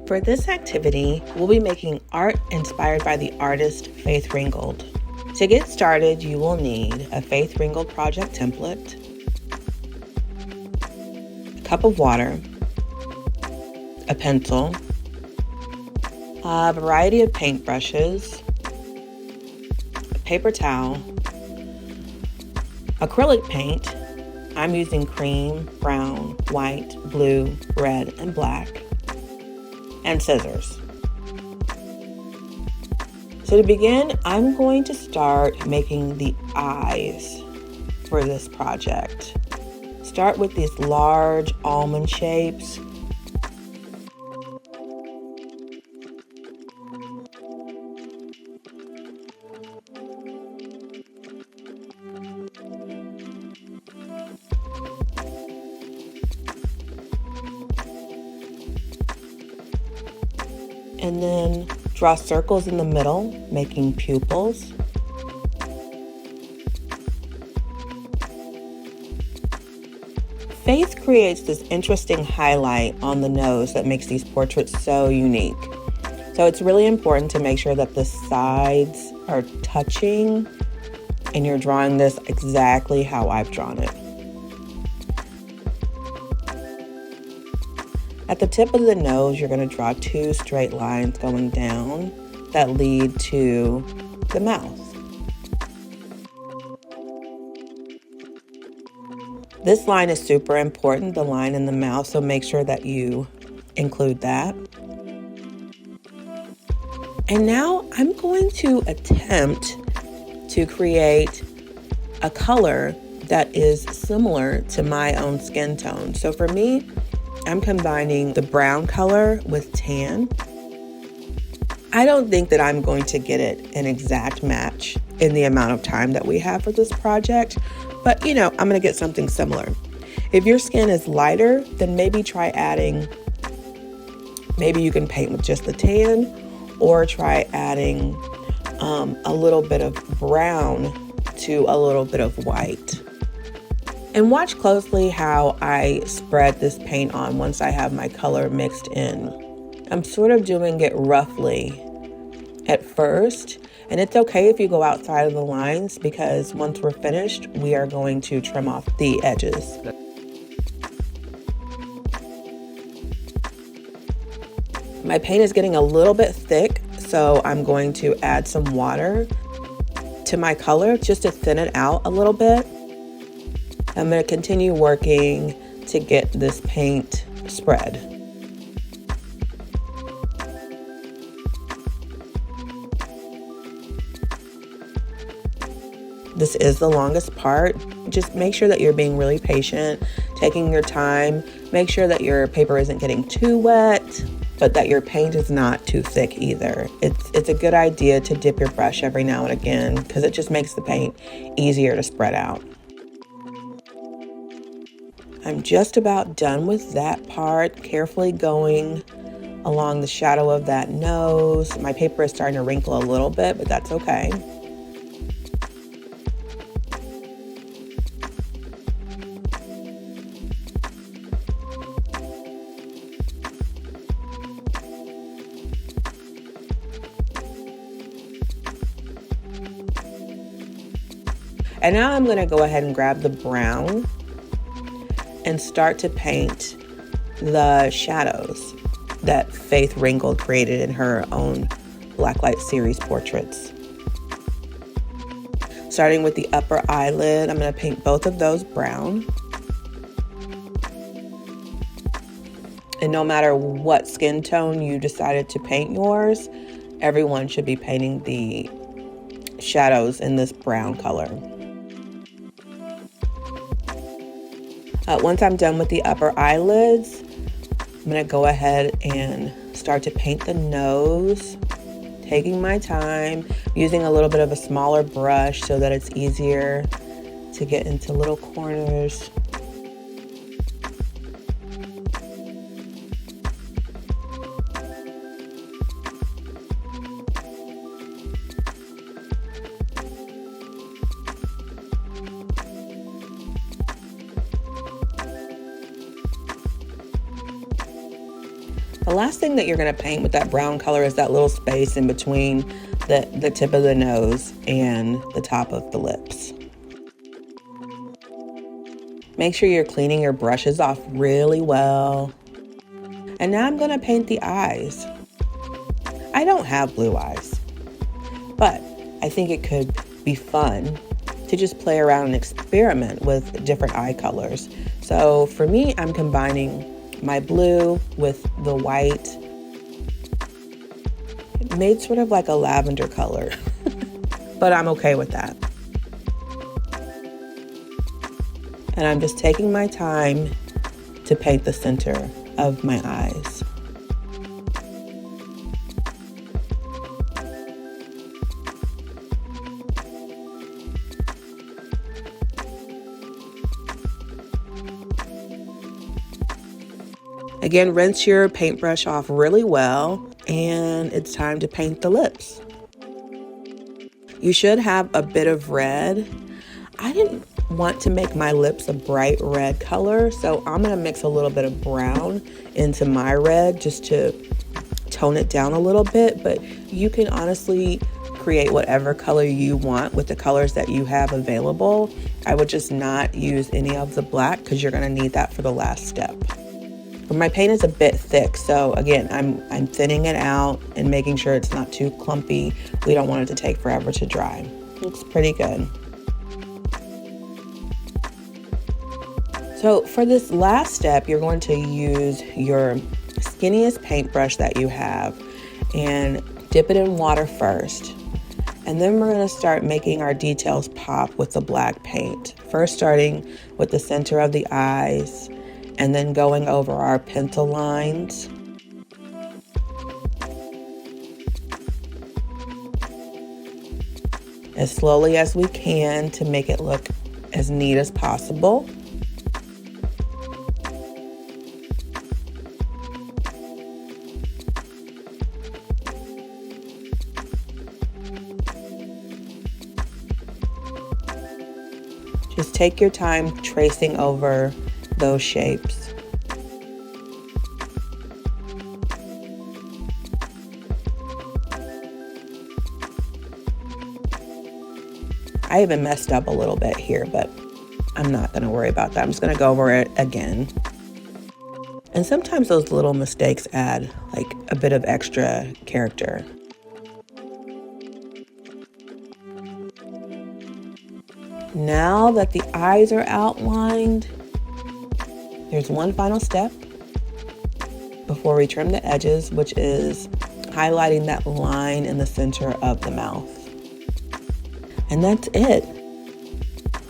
For this activity, we'll be making art inspired by the artist Faith Ringgold. To get started, you will need a Faith Ringgold project template, a cup of water, a pencil, a variety of paintbrushes, a paper towel, acrylic paint. I'm using cream, brown, white, blue, red, and black, and scissors. So to begin, I'm going to start making the eyes for this project. Start with these large almond shapes. And then draw circles in the middle, making pupils. Faith creates this interesting highlight on the nose that makes these portraits so unique. So it's really important to make sure that the sides are touching and you're drawing this exactly how I've drawn it. At the tip of the nose, you're going to draw 2 straight lines going down that lead to the mouth. This line is super important, the line in the mouth, so make sure that you include that. And now I'm going to attempt to create a color that is similar to my own skin tone. So for me, I'm combining the brown color with tan. I don't think that I'm going to get it an exact match in the amount of time that we have for this project, but I'm gonna get something similar. If your skin is lighter, then maybe try adding, maybe you can paint with just the tan, or try adding a little bit of brown to a little bit of white. And watch closely how I spread this paint on once I have my color mixed in. I'm sort of doing it roughly at first, and it's okay if you go outside of the lines because once we're finished, we are going to trim off the edges. My paint is getting a little bit thick, so I'm going to add some water to my color just to thin it out a little bit. I'm going to continue working to get this paint spread. This is the longest part. Just make sure that you're being really patient, taking your time. Make sure that your paper isn't getting too wet, but that your paint is not too thick either. It's a good idea to dip your brush every now and again because it just makes the paint easier to spread out. I'm just about done with that part, carefully going along the shadow of that nose. My paper is starting to wrinkle a little bit, but that's okay. And now I'm going to go ahead and grab the brown and start to paint the shadows that Faith Ringgold created in her own Blacklight series portraits. Starting with the upper eyelid, I'm going to paint both of those brown. And no matter what skin tone you decided to paint yours, everyone should be painting the shadows in this brown color. Once I'm done with the upper eyelids, I'm going to go ahead and start to paint the nose, taking my time, using a little bit of a smaller brush so that it's easier to get into little corners. The last thing that you're going to paint with that brown color is that little space in between the tip of the nose and the top of the lips. Make sure you're cleaning your brushes off really well. And now I'm going to paint the eyes. I don't have blue eyes, but I think it could be fun to just play around and experiment with different eye colors. So for me, I'm combining my blue with the white. It made sort of like a lavender color, but I'm okay with that. And I'm just taking my time to paint the center of my eyes. Again, rinse your paintbrush off really well, and it's time to paint the lips. You should have a bit of red. I didn't want to make my lips a bright red color, so I'm gonna mix a little bit of brown into my red just to tone it down a little bit, but you can honestly create whatever color you want with the colors that you have available. I would just not use any of the black because you're gonna need that for the last step. But my paint is a bit thick, so again, I'm thinning it out and making sure it's not too clumpy. We don't want it to take forever to dry. Looks pretty good. So for this last step, you're going to use your skinniest paintbrush that you have and dip it in water first. And then we're going to start making our details pop with the black paint. First starting with the center of the eyes, and then going over our pencil lines. As slowly as we can to make it look as neat as possible. Just take your time tracing over those shapes. I even messed up a little bit here, but I'm not going to worry about that. I'm just going to go over it again. And sometimes those little mistakes add like a bit of extra character. Now that the eyes are outlined, there's one final step before we trim the edges, which is highlighting that line in the center of the mouth. And that's it.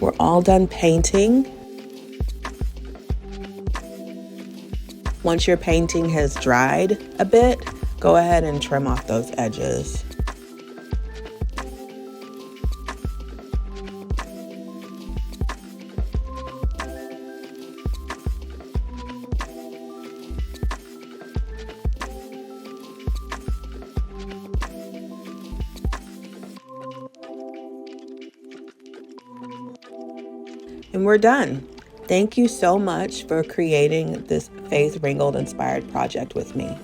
We're all done painting. Once your painting has dried a bit, go ahead and trim off those edges. And we're done. Thank you so much for creating this Faith Ringgold inspired project with me.